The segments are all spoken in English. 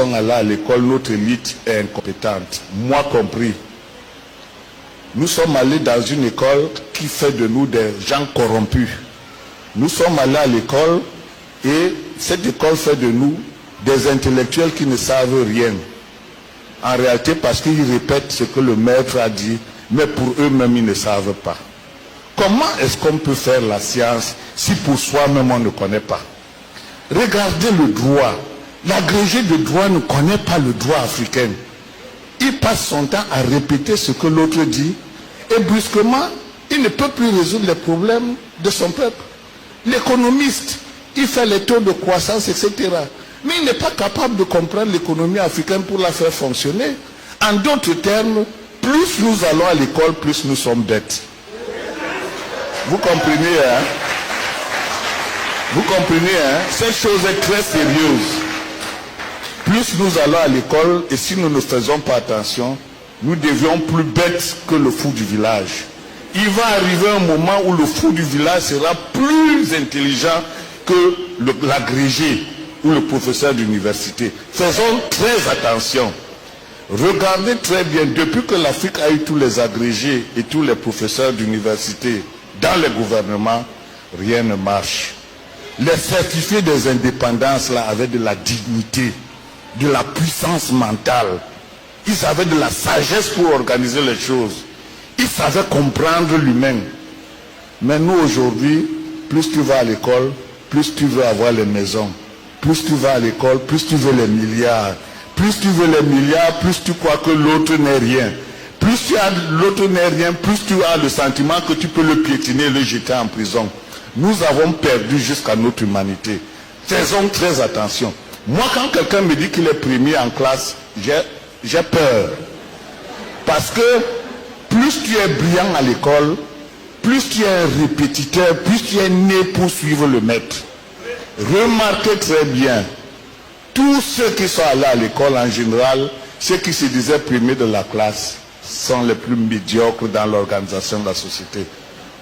sommes allés à l'école, notre élite est incompétente, moi compris. Nous sommes allés dans une école qui fait de nous des gens corrompus. Nous sommes allés à l'école et cette école fait de nous des intellectuels qui ne savent rien. En réalité, parce qu'ils répètent ce que le maître a dit, mais pour eux-mêmes, ils ne savent pas. Comment est-ce qu'on peut faire la science si pour soi-même on ne connaît pas? Regardez le droit. L'agrégé de droit ne connaît pas le droit africain. Il passe son temps à répéter ce que l'autre dit et brusquement, il ne peut plus résoudre les problèmes de son peuple. L'économiste, il fait les taux de croissance, etc. Mais il n'est pas capable de comprendre l'économie africaine pour la faire fonctionner. En d'autres termes, plus nous allons à l'école, plus nous sommes bêtes. Vous comprenez, hein? Vous comprenez, hein? Cette chose est très sérieuse. Plus nous allons à l'école, et si nous ne faisons pas attention, nous devions plus bêtes que le fou du village. Il va arriver un moment où le fou du village sera plus intelligent que l'agrégé ou le professeur d'université. Faisons très attention. Regardez très bien, depuis que l'Afrique a eu tous les agrégés et tous les professeurs d'université dans les gouvernements, rien ne marche. Les certifiés des indépendances là avaient de la dignité, de la puissance mentale. Ils avaient de la sagesse pour organiser les choses. Ils savaient comprendre l'humain. Mais nous aujourd'hui, plus tu vas à l'école, plus tu veux avoir les maisons. Plus tu vas à l'école, plus tu veux les milliards. Plus tu veux les milliards, plus tu crois que l'autre n'est rien. Plus tu as l'autre n'est rien, plus tu as le sentiment que tu peux le piétiner et le jeter en prison. Nous avons perdu jusqu'à notre humanité. Faisons très attention. Moi, quand quelqu'un me dit qu'il est premier en classe, j'ai peur. Parce que plus tu es brillant à l'école, plus tu es un répétiteur, plus tu es né pour suivre le maître. Remarquez très bien, tous ceux qui sont allés à l'école en général, ceux qui se disaient premiers de la classe, sont les plus médiocres dans l'organisation de la société.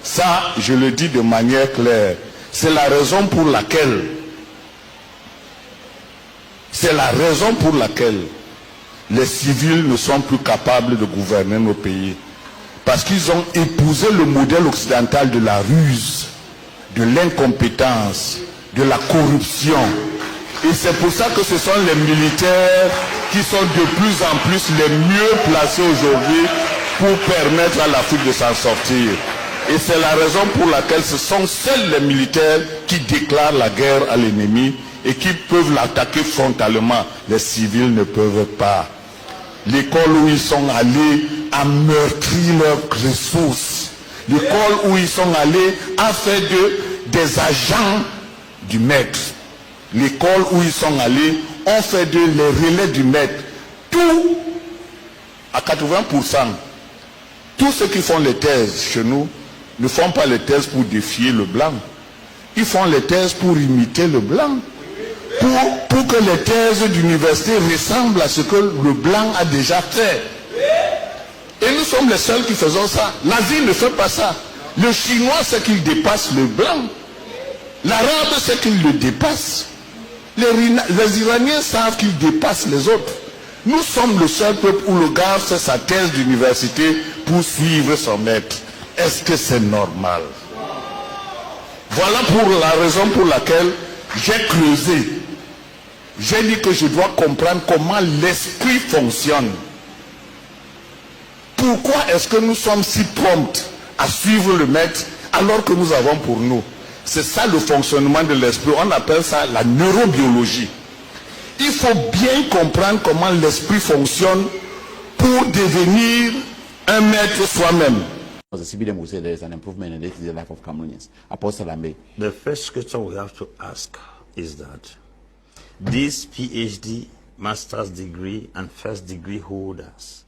Ça, je le dis de manière claire. C'est la raison pour laquelle les civils ne sont plus capables de gouverner nos pays. Parce qu'ils ont épousé le modèle occidental de la ruse, de l'incompétence, de la corruption. Et c'est pour ça que ce sont les militaires qui sont de plus en plus les mieux placés aujourd'hui pour permettre à l'Afrique de s'en sortir. Et c'est la raison pour laquelle ce sont seuls les militaires qui déclarent la guerre à l'ennemi et qui peuvent l'attaquer frontalement. Les civils ne peuvent pas. L'école où ils sont allés a meurtri leurs ressources. L'école où ils sont allés a fait des agents du maître. L'école où ils sont allés ont fait les relais du maître. Tout, à 80%, tous ceux qui font les thèses chez nous ne font pas les thèses pour défier le blanc. Ils font les thèses pour imiter le blanc. Pour que les thèses d'université ressemblent à ce que le blanc a déjà fait. Et nous sommes les seuls qui faisons ça. L'Asie ne fait pas ça. Le chinois sait qu'il dépasse le blanc. L'arabe sait qu'il le dépasse. Les Iraniens savent qu'ils dépassent les autres. Nous sommes le seul peuple où le gars fait sa thèse d'université pour suivre son maître. Est-ce que c'est normal? Voilà pour la raison pour laquelle j'ai creusé. J'ai dit que je dois comprendre comment l'esprit fonctionne. Pourquoi est-ce que nous sommes si prompts à suivre le maître alors que nous avons pour nous? C'est ça le fonctionnement de l'esprit. On appelle ça la neurobiologie. Il faut bien comprendre comment l'esprit fonctionne pour devenir un maître soi-même. The CBDM will say there is an improvement in the life of Cameroonians. Apostle Ambe. The first question we have to ask is that these PhD, master's degree, and first degree holders,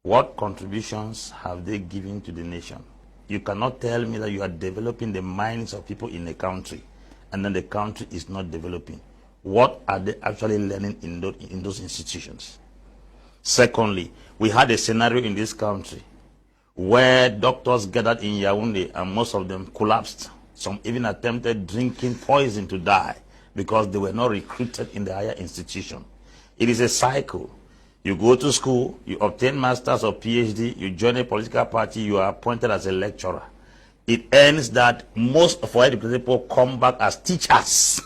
what contributions have they given to the nation? You cannot tell me that you are developing the minds of people in a country and then the country is not developing. What are they actually learning in those institutions? Secondly, we had a scenario in this country where doctors gathered in Yaoundé and most of them collapsed. Some even attempted drinking poison to die because they were not recruited in the higher institution. It is a cycle. You go to school, you obtain master's or PhD, you join a political party, you are appointed as a lecturer. It ends that most of our educated people come back as teachers.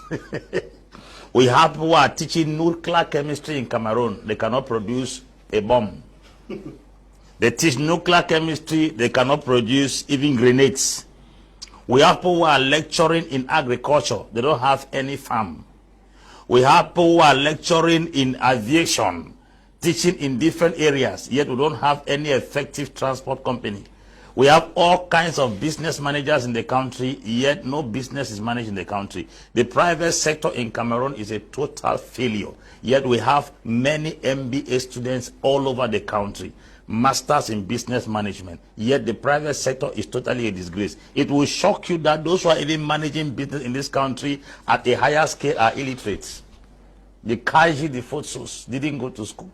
We have people who are teaching nuclear chemistry in Cameroon. They cannot produce a bomb. They teach nuclear chemistry, they cannot produce even grenades. We have people who are lecturing in agriculture. They don't have any farm. We have people who are lecturing in aviation, teaching in different areas, yet we don't have any effective transport company. We have all kinds of business managers in the country, yet no business is managed in the country. The private sector in Cameroon is a total failure, yet we have many MBA students all over the country, masters in business management, yet the private sector is totally a disgrace. It will shock you that those who are even managing business in this country at a higher scale are illiterates. The Kaji, the Fosos didn't go to school.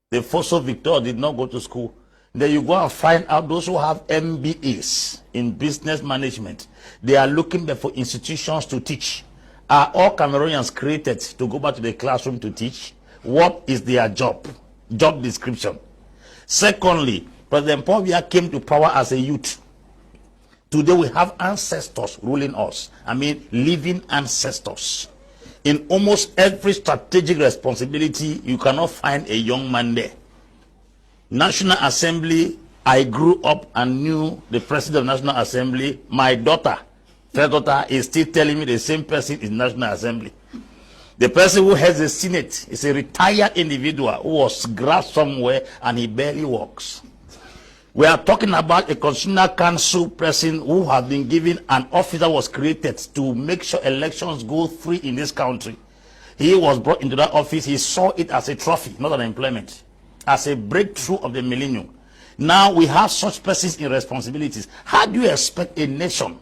The Foso Victor did not go to school. Then you go and find out those who have MBAs in business management. They are looking for institutions to teach. Are all Cameroonians created to go back to the classroom to teach? What is their job? Job description. Secondly, President Paul Biya came to power as a youth. Today we have ancestors ruling us. I mean, living ancestors. In almost every strategic responsibility, you cannot find a young man there. National Assembly, I grew up and knew the President of National Assembly. My daughter, first daughter, is still telling me the same person is National Assembly. The person who heads the Senate is a retired individual who was grasped somewhere and he barely walks. We are talking about a constitutional council person who has been given an office that was created to make sure elections go free in this country. He was brought into that office. He saw it as a trophy, not an employment, as a breakthrough of the millennium. Now we have such persons in responsibilities. How do you expect a nation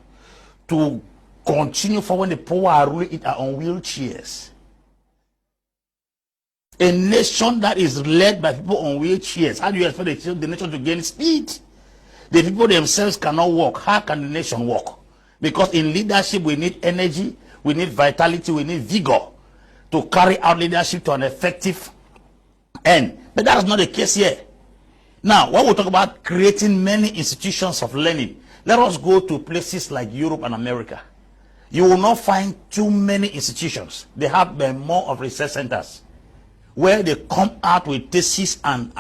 to continue for when the poor are ruling it are on wheelchairs? A nation that is led by people on wheelchairs, how do you expect the nation to gain speed? The people themselves cannot walk. How can the nation walk? Because in leadership we need energy, we need vitality, we need vigor to carry out leadership to an effective end. But that is not the case here. Now, when we talk about creating many institutions of learning, let us go to places like Europe and America. You will not find too many institutions. They have more of research centers where they come out with theses and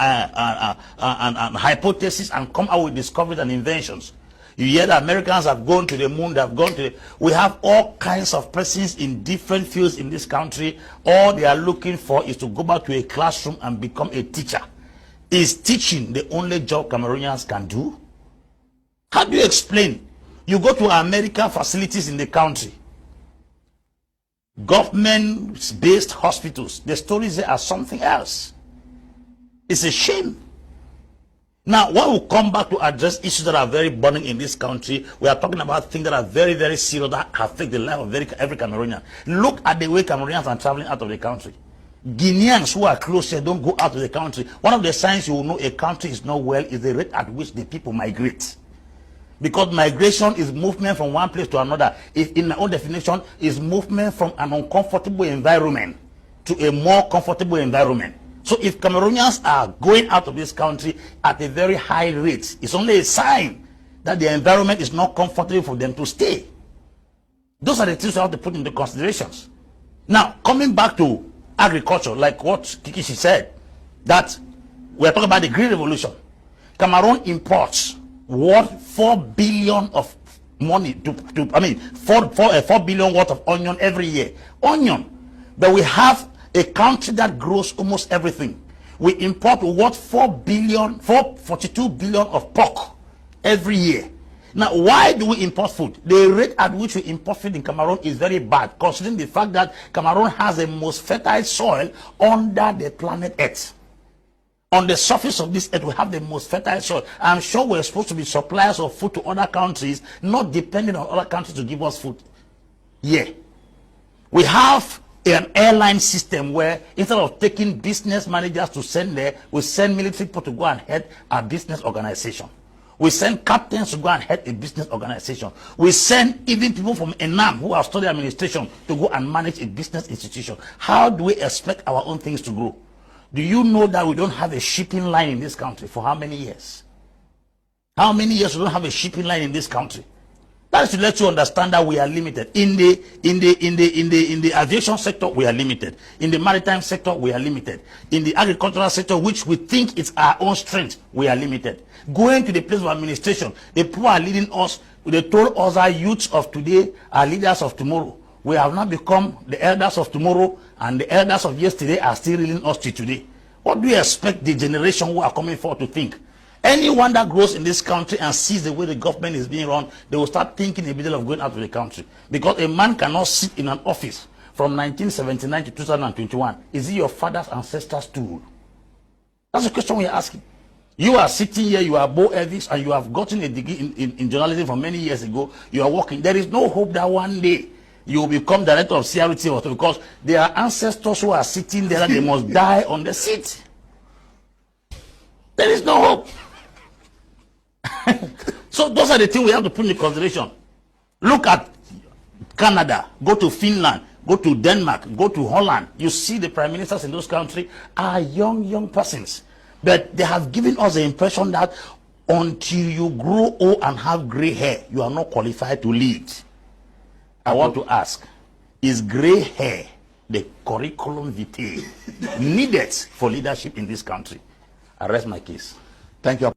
hypotheses and come out with discoveries and inventions. You hear that Americans have gone to the moon, they have gone to the... We have all kinds of persons in different fields in this country. All they are looking for is to go back to a classroom and become a teacher. Is teaching the only job Cameroonians can do? How do you explain? You go to American facilities in the country, government-based hospitals, the stories there are something else. It's a shame. Now, when we come back to address issues that are very burning in this country, we are talking about things that are very, very serious that affect the life of every Cameroonian. Look at the way Cameroonians are traveling out of the country. Guineans who are close here don't go out of the country. One of the signs you will know a country is not well is the rate at which the people migrate. Because migration is movement from one place to another. In my own definition, is movement from an uncomfortable environment to a more comfortable environment. So if Cameroonians are going out of this country at a very high rate, it's only a sign that the environment is not comfortable for them to stay. Those are the things we have to put into considerations. Now, coming back to agriculture, like what Kikishi said, that we're talking about the Green Revolution. Cameroon imports worth 4 billion of money 4 billion worth of onion every year. Onion. But we have a country that grows almost everything. We import worth 42 billion of pork every year. Now, why do we import food? The rate at which we import food in Cameroon is very bad, considering the fact that Cameroon has the most fertile soil under the planet Earth. On the surface of this earth, we have the most fertile soil. I'm sure we're supposed to be suppliers of food to other countries, not depending on other countries to give us food. Yeah. We have an airline system where instead of taking business managers to send there, we send military people to go and head our business organization. We send captains to go and head a business organization. We send even people from Enam who have studied administration to go and manage a business institution. How do we expect our own things to grow? Do you know that we don't have a shipping line in this country? For how many years? How many years we don't have a shipping line in this country? That is to let you understand that we are limited. In the aviation sector, we are limited. In the maritime sector, we are limited. In the agricultural sector, which we think is our own strength, we are limited. Going to the place of administration, the people are leading us. They told us our youths of today are leaders of tomorrow. We have now become the elders of tomorrow, and the elders of yesterday are still leading us to today. What do you expect the generation who are coming forward to think? Anyone that grows in this country and sees the way the government is being run, they will start thinking immediately of going out of the country. Because a man cannot sit in an office from 1979 to 2021. Is it your father's ancestors too? That's the question we are asking. You are sitting here, you are Bo Elvis, and you have gotten a degree in journalism from many years ago. You are working. There is no hope that one day you will become director of CRT or so, because there are ancestors who are sitting there and they must die on the seat. There is no hope. So those are the things we have to put in consideration. Look at Canada, go to Finland, go to Denmark, go to Holland. You see the prime ministers in those countries are young persons. But they have given us the impression that until you grow old and have gray hair, you are not qualified to lead. I want to ask, is gray hair the curriculum vitae needed for leadership in this country? I rest my case. Thank you.